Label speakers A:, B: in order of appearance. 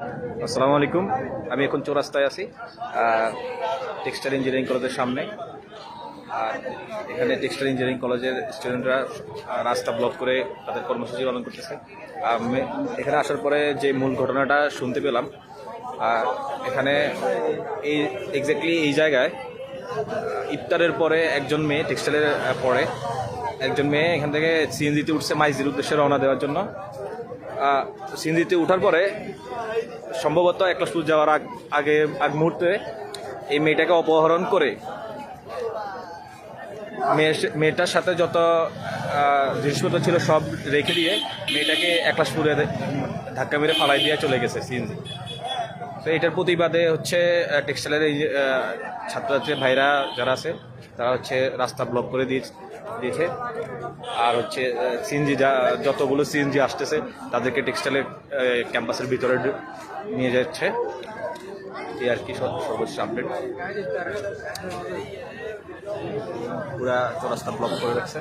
A: আসসালামু আলাইকুম। আমি এখন চৌরাস্তায় আছি, টেক্সটাইল ইঞ্জিনিয়ারিং কলেজের সামনে। আর এখানে টেক্সটাইল ইঞ্জিনিয়ারিং কলেজের স্টুডেন্টরা রাস্তা ব্লক করে তাদের কর্মসূচি পালন করতেছে। এখানে আসার পরে যে মূল ঘটনাটা শুনতে পেলাম, এখানে এই এক্স্যাক্টলি এই জায়গায় ইফতারের পরে একজন মেয়ে টেক্সটাইলের পরে একজন মেয়ে এখান থেকে সিএনজিতে উঠছে মাইজির উদ্দেশ্যে রওনা দেওয়ার জন্য। সিএনজিতে উঠার পরে সম্ভবত এক ক্লাস যাওয়ার আগ মুহূর্তে এই মেয়েটাকে অপহরণ করে মেয়েটার সাথে যত জিনিসপত্র ছিল সব রেখে দিয়ে মেয়েটাকে এক ক্লাস ধাক্কা মেরে ফালাই দিয়ে চলে গেছে সিএনজি। তো এটার প্রতিবাদে হচ্ছে টেক্সটাইলের এই ছাত্রছাত্রী ভাইরা যারা আছে তারা হচ্ছে রাস্তা ব্লক করে দিয়েছে। আর হচ্ছে সিএনজি যতগুলো সিএনজি আসতেছে তাদেরকে টেক্সটাইলের ক্যাম্পাসের ভিতরে নিয়ে যাচ্ছে। এই আর কি সর্বোচ্চ আপডেট। পুরা রাস্তা ব্লক করে রাখছে।